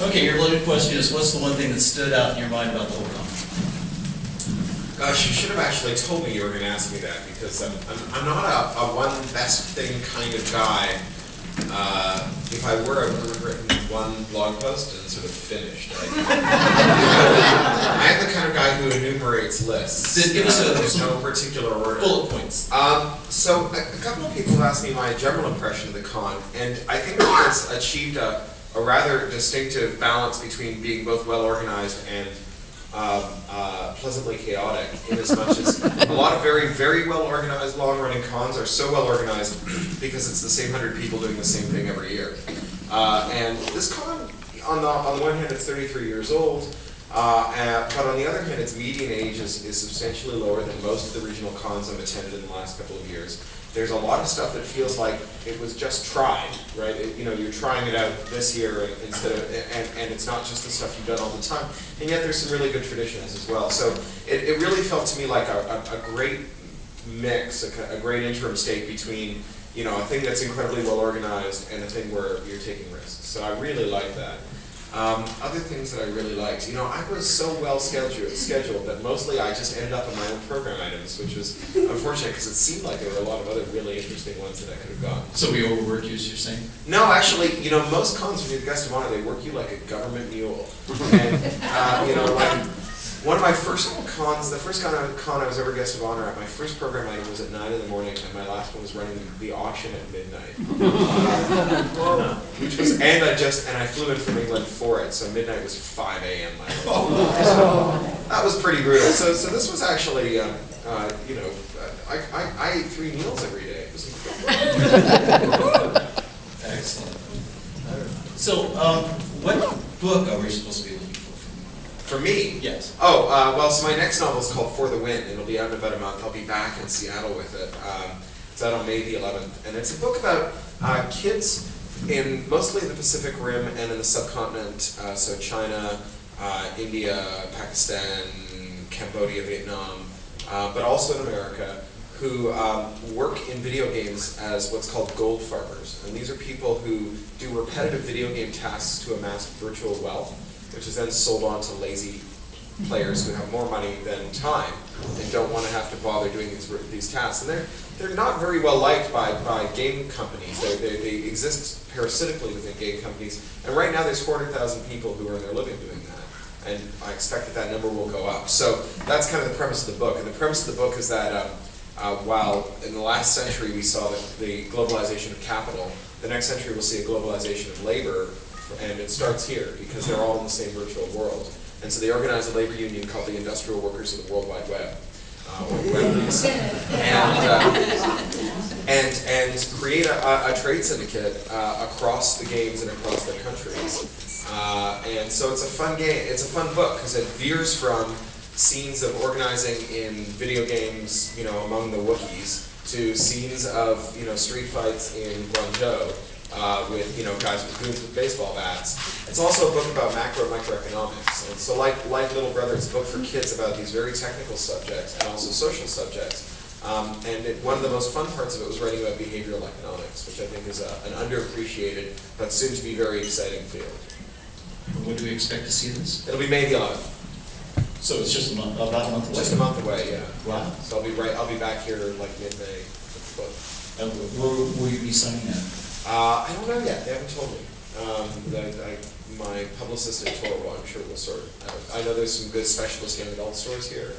Okay, your loaded question is, what's the one thing that stood out in your mind about the whole con? Gosh, you should have actually told me you were going to ask me that, because I'm not a one best thing kind of guy. If I were, I would have written one blog post and sort of finished. I am the kind of guy who enumerates lists. Give us no particular order. Bullet points. So a couple of people have asked me my general impression of the con, and I think it has achieved a rather distinctive balance between being both well organized and pleasantly chaotic, in as much as a lot of very, very well organized long-running cons are so well organized because it's the same 100 people doing the same thing every year. And this con, on the one hand, it's 33 years old, but on the other hand, its median age is substantially lower than most of the regional cons I've attended in the last couple of years. There's a lot of stuff that feels like it was just tried, right? You're trying it out this year instead of, and it's not just the stuff you've done all the time. And yet there's some really good traditions as well. So it really felt to me like a great mix, a great interim state between, a thing that's incredibly well organized and a thing where you're taking risks. So I really like that. Other things that I really liked, I was so well scheduled that mostly I just ended up on my own program items, which was unfortunate because it seemed like there were a lot of other really interesting ones that I could have gotten. So we overworked you, as you're saying? No, actually, most cons when you're the guest of honor, they work you like a government mule. And, like, one of my first cons, the first con I was ever guest of honor at, my first program item was at 9 in the morning, and my last one was running the auction at midnight. Which was, and I flew in from England for it, so midnight was 5 a.m. So that was pretty brutal. So this was actually, I ate 3 meals every day. It was incredible. Excellent. So, what book are we supposed to be looking for? For me? Yes. Oh, well, so my next novel is called For the Win. It'll be out in about a month. I'll be back in Seattle with it. It's out on May the 11th. And it's a book about kids in mostly the Pacific Rim and in the subcontinent, so China, India, Pakistan, Cambodia, Vietnam, but also in America, who work in video games as what's called gold farmers. And these are people who do repetitive video game tasks to amass virtual wealth, which is then sold on to lazy players who have more money than time and don't want to have to bother doing these tasks. And they're not very well liked by game companies. They exist parasitically within game companies. And right now there's 400,000 people who earn their living doing that. And I expect that number will go up. So that's kind of the premise of the book. And the premise of the book is that while in the last century we saw the globalization of capital, the next century we'll see a globalization of labor. And it starts here because they're all in the same virtual world. And so they organize a labor union called the Industrial Workers of the World Wide Web, or Webs, and create a trade syndicate across the games and across their countries. And so it's a fun game. It's a fun book because it veers from scenes of organizing in video games, among the Wookiees, to scenes of street fights in Guangzhou. With guys with goons with baseball bats. It's also a book about macro and microeconomics. And so like Little Brother, it's a book for kids about these very technical subjects and also social subjects. One of the most fun parts of it was writing about behavioral economics, which I think is an underappreciated but soon to be very exciting field. When do we expect to see this? It'll be May the 11th. So it's just about a month away? Just a month away, yeah. Wow. So I'll be back here like mid-May. Where will you be signing at? I don't know yet. They haven't told me. My publicist at Toro, I'm sure will sort it out. I know there's some good specialist young adult stores here,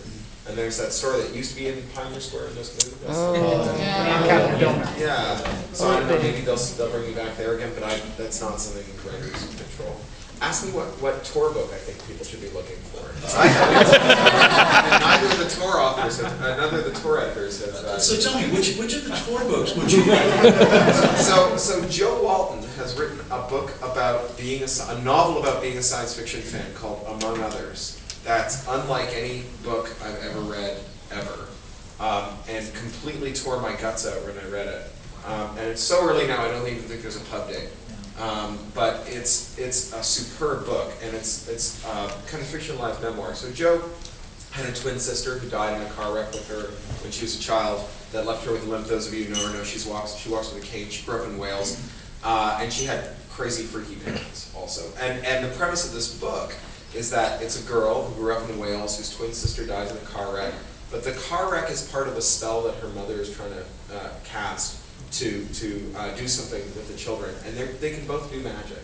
and there's that store that used to be in Pioneer Square and just moved. Yeah. So I don't know. Maybe they'll bring me back there again, but that's not something writers can control. Ask me what tour book I think people should be looking for. Neither of the tour authors, none of the tour editors have. So tell me, which of the tour books would you write? So Joe Walton has written a book about a novel about being a science fiction fan called Among Others. That's unlike any book I've ever read ever, and completely tore my guts out when I read it. And it's so early now, I don't even think there's a pub date. But it's a superb book, and it's kind of fictionalized memoir. So Joe had a twin sister who died in a car wreck with her when she was a child that left her with a limp. Those of you who know her know she walks with a cane. She grew up in Wales, and she had crazy, freaky parents also. And the premise of this book is that it's a girl who grew up in Wales whose twin sister dies in a car wreck, but the car wreck is part of a spell that her mother is trying to cast to do something with the children, and they can both do magic.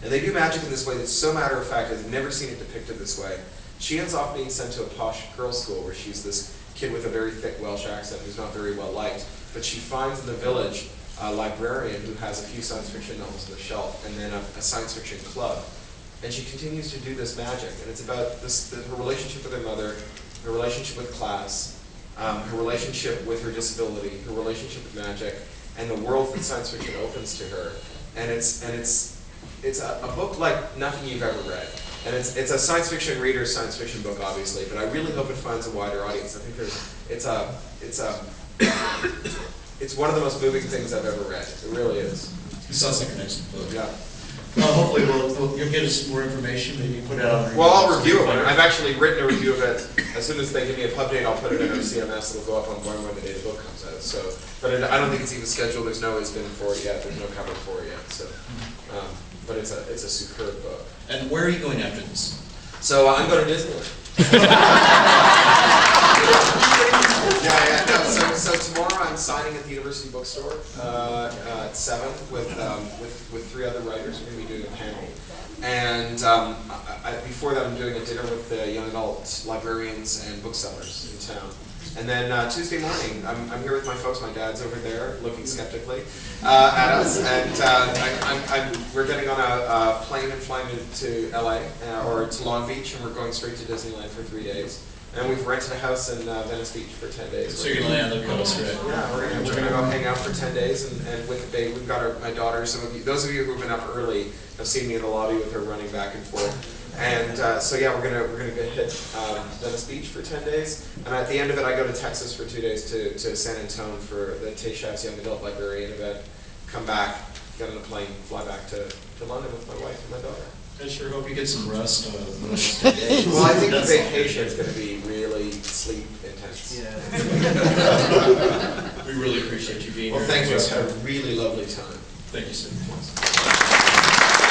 And they do magic in this way that's so matter-of-fact, I've never seen it depicted this way. She ends up being sent to a posh girls' school where she's this kid with a very thick Welsh accent who's not very well liked, but she finds in the village a librarian who has a few science fiction novels on the shelf, and then a science fiction club. And she continues to do this magic, and it's about her relationship with her mother, her relationship with class, her relationship with her disability, her relationship with magic, and the world that science fiction opens to her. And it's a book like nothing you've ever read. And it's a science fiction reader's science fiction book, obviously, but I really hope it finds a wider audience. I think it's one of the most moving things I've ever read. It really is. It sounds like an excellent book. Yeah. Well, hopefully you'll get us more information, maybe put it out on. Well, I'll review it. I've actually written a review of it. As soon as they give me a pub date, I'll put it in our CMS. It'll go up on when the day the book comes out. So, but I don't think it's even scheduled. There's no bin for it yet. There's no cover for it yet. So, but it's a superb book. And where are you going after this? So I'm going to Disneyland. No, so tomorrow I'm signing at the University Bookstore at 7 with 3 other writers. We're going to be doing a panel. And before that I'm doing a dinner with the young adult librarians and booksellers in town. And then Tuesday morning, I'm here with my folks. My dad's over there looking skeptically at us. And we're getting on a plane and flying to LA or to Long Beach, and we're going straight to Disneyland for 3 days. And we've rented a house in Venice Beach for 10 days. So you're going to land on the coast, right? Yeah, we're gonna go hang out for 10 days, and with the baby, we've got my daughter. Those of you who've been up early have seen me in the lobby with her running back and forth. And so yeah, we're gonna hit Venice Beach for 10 days, and at the end of it, I go to Texas for 2 days to San Antonio for the Tayshav's Young Adult Librarian event. Come back, get on a plane, fly back to London with my wife and my daughter. I sure hope you get some rest. Well, I think the vacation is going to be really sleep intense. Yeah. We really appreciate you being here. here. Well, thank you. It's had a really lovely time. Thank you so much.